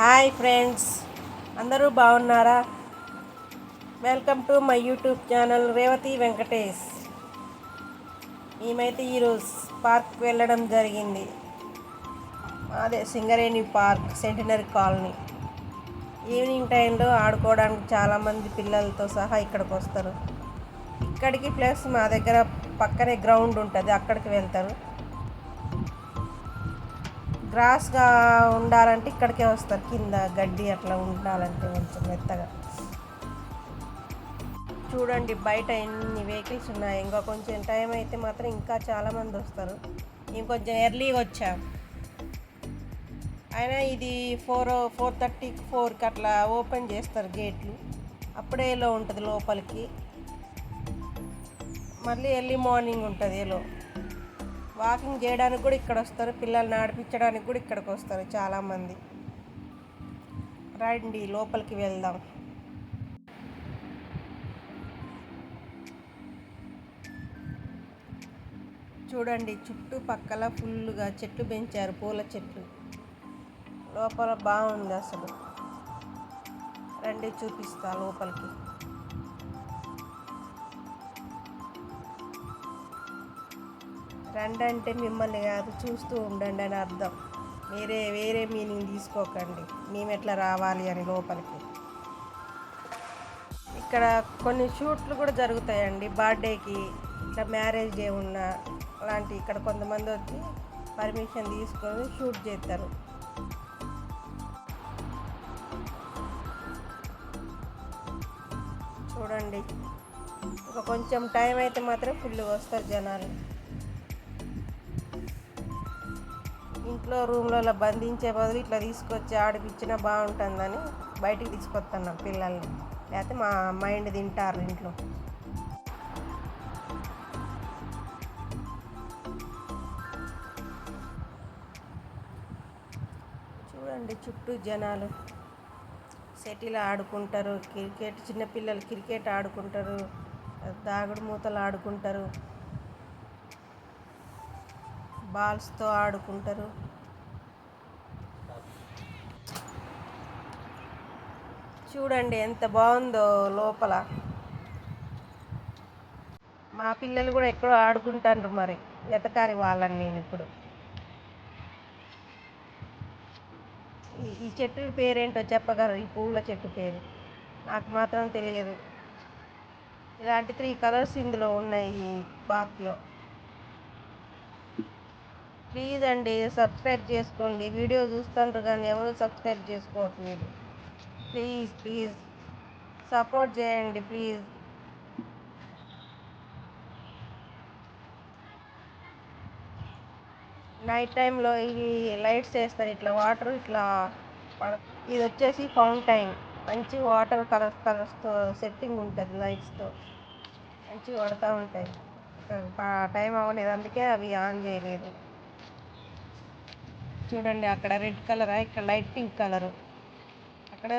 Hi friends, అందరూ బాగున్నారా? Welcome to my YouTube channel Revathi Venkatesh. మేమైతే ఈరోజు పార్క్కి వెళ్ళడం జరిగింది. అదే Singareni park, centenary colony. Evening టైంలో ఆడుకోవడానికి చాలామంది పిల్లలతో సహా ఇక్కడికి వస్తారు. ఇక్కడికి ప్లస్ మా దగ్గర పక్కనే గ్రౌండ్ ఉంటుంది, అక్కడికి వెళ్తారు. గ్రాస్గా ఉండాలంటే ఇక్కడికే వస్తారు. కింద గడ్డి అట్లా ఉండాలంటే కొంచెం మెత్తగా. చూడండి బయట ఎన్ని వెహికల్స్ ఉన్నాయి. ఇంకా కొంచెం టైం అయితే మాత్రం ఇంకా చాలామంది వస్తారు. మేము కొంచెం ఎర్లీగా వచ్చాం. అయినా ఇది 4:30కి 4కి అట్లా ఓపెన్ చేస్తారు గేట్లు. అప్పుడే ఎల్లో ఉంటుంది లోపలికి. మళ్ళీ ఎర్లీ మార్నింగ్ ఉంటుంది ఎల్లో. వాకింగ్ చేయడానికి కూడా ఇక్కడ వస్తారు. పిల్లల్ని ఆడిపించడానికి కూడా ఇక్కడికి వస్తారు చాలామంది. రండి లోపలికి వెళ్దాం. చూడండి చుట్టుపక్కల ఫుల్గా చెట్లు పెంచారు, పూల చెట్లు. లోపల బాగుంది అసలు. రండి చూపిస్తా లోపలికి. రండి అంటే మిమ్మల్ని కాదు, చూస్తూ ఉండండి అని అర్థం. వేరే మీనింగ్ తీసుకోకండి. మేము ఎట్లా రావాలి అని లోపలికి. ఇక్కడ కొన్ని షూట్లు కూడా జరుగుతాయండి. బర్త్డేకి, ఇట్లా మ్యారేజ్ డే ఉన్న అలాంటి ఇక్కడ కొంతమంది వచ్చి పర్మిషన్ తీసుకొని షూట్ చేస్తారు. చూడండి ఒక కొంచెం టైం అయితే మాత్రం ఫుల్ వస్తారు జనాలు. ఇంట్లో రూమ్లలో బంధించే బదులు ఇట్లా తీసుకొచ్చి ఆడిపించినా బాగుంటుందని బయటికి తీసుకొస్తున్నాం పిల్లల్ని. లేకపోతే మా మైండ్ తింటారు ఇంట్లో. చూడండి చుట్టూ జనాలు షటిల్ ఆడుకుంటారు, క్రికెట్, చిన్నపిల్లలు క్రికెట్ ఆడుకుంటారు, దాగుడు మూతలు ఆడుకుంటారు, బాల్స్తో ఆడుకుంటారు. చూడండి ఎంత బాగుందో లోపల. మా పిల్లలు కూడా ఎక్కడో ఆడుకుంటారు, మరి ఎతకాలి వాళ్ళని నేను ఇప్పుడు. ఈ చెట్టు పేరేంటో చెప్పగలరు? ఈ పువ్వుల చెట్టు పేరు నాకు మాత్రం తెలియదు. ఇలాంటి 3 కలర్స్ ఇందులో ఉన్నాయి ఈ పార్క్లో. ప్లీజ్ అండి సబ్స్క్రైబ్ చేసుకోండి. వీడియో చూస్తుంటారు కానీ ఎవరు సబ్స్క్రైబ్ చేసుకోవట్లేదు. ప్లీజ్ ప్లీజ్ సపోర్ట్ చేయండి ప్లీజ్. నైట్ టైంలో ఇవి లైట్స్ వేస్తారు, ఇట్లా వాటర్ ఇట్లా ఇది వచ్చేసి ఫౌంటైన్. మంచి వాటర్ కలర్స్తో సెట్టింగ్ ఉంటుంది, లైట్స్తో మంచిగా పడుతూ ఉంటాయి. టైం అవ్వలేదు అందుకే అవి ఆన్ చేయలేదు. చూడండి అక్కడ రెడ్ కలరా, ఇక్కడ లైట్ పింక్ కలరు, అక్కడ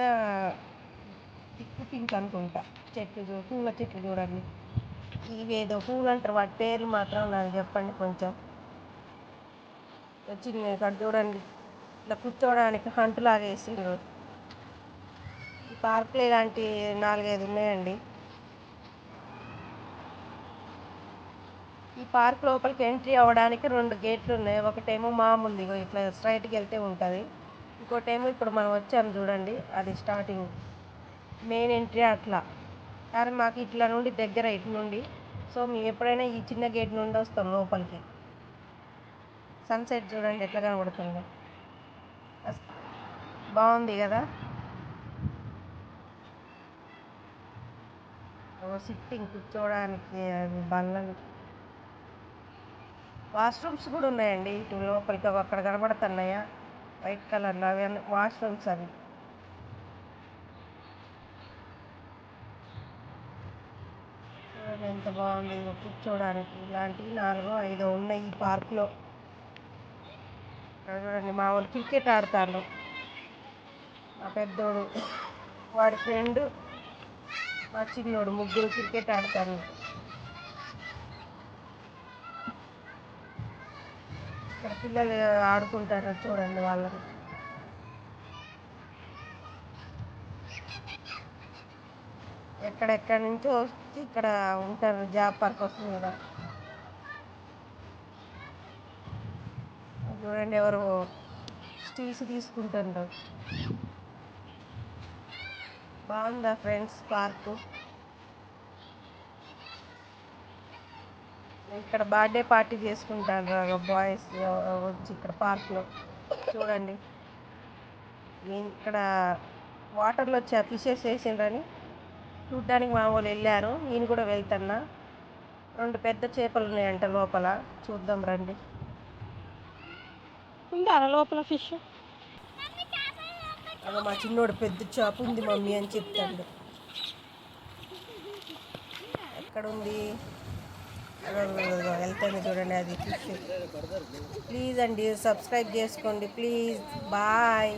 థిక్ పింక్ అనుకుంటా. పూల చెట్లు చూడండి. ఇవేదో పూలు అంటారు, వాటి పేర్లు మాత్రం నాకు చెప్పండి కొంచెం. వచ్చింది ఇక్కడ చూడండి, ఇట్లా కూర్చోవడానికి హంటులాగా వేసిండ్రు. ఈ పార్కులో ఇలాంటి 4-5 ఉన్నాయండి. ఈ పార్క్ లోపలికి ఎంట్రీ అవ్వడానికి 2 గేట్లు ఉన్నాయి. ఒకటేమో మామూలుది ఇట్లా స్ట్రైట్కి వెళ్తే ఉంటుంది, ఇంకోటేమో ఇప్పుడు మనం వచ్చాము చూడండి అది స్టార్టింగ్ మెయిన్ ఎంట్రీ అట్లా. కానీ మాకు ఇట్లా నుండి దగ్గర ఇటు నుండి, సో మేము ఎప్పుడైనా ఈ చిన్న గేట్ నుండి వస్తాం లోపలికి. సన్సెట్ చూడండి ఎట్లా కనబడుతుందో, బాగుంది కదా. సిట్టింగ్ కూర్చోవడానికి అవి బల్లలు. వాష్రూమ్స్ కూడా ఉన్నాయండి ఇటు లోపలికి. అక్కడ కనబడుతున్నాయా వైట్ కలర్లో, అవి వాష్రూమ్స్ అవి. ఎంత బాగుంది కూర్చోవడానికి. ఇలాంటివి 4-5 ఉన్నాయి ఈ పార్కులో. చూడండి మా వాళ్ళు క్రికెట్ ఆడతారు. మా పెద్దోడు, వాడి ఫ్రెండ్, మా చిన్నోడు, ముగ్గురు క్రికెట్ ఆడతారు. ఇక్కడ పిల్లలు ఆడుకుంటారు చూడండి వాళ్ళని. ఎక్కడెక్కడి నుంచో వచ్చి ఇక్కడ ఉంటారు జాబ్ పర్పస్ మీద. చూడండి ఎవరు స్టీల్స్ తీసుకుంటారు. బాగుందా ఫ్రెండ్స్ పార్కు? ఇక్కడ బర్త్డే పార్టీ చేసుకుంటారు బాయ్స్ వచ్చి ఇక్కడ పార్క్లో. చూడండి ఇక్కడ వాటర్లో వచ్చి ఆ ఫిషెస్ వేసిండ్రని చూడ్డానికి మా వాళ్ళు వెళ్ళారు. నేను కూడా వెళ్తున్నా. 2 పెద్ద చేపలు ఉన్నాయంట లోపల, చూద్దాం రండి. ఉందా లోపల ఫిష్? అలా మా చిన్నోడు పెద్ద చేప ఉంది మమ్మీ అని చెప్తాడు. ఎక్కడ ఉంది? వెళ్తాను చూడండి, అది ఫిష్. ప్లీజ్ అండి సబ్స్క్రైబ్ చేసుకోండి ప్లీజ్. బాయ్.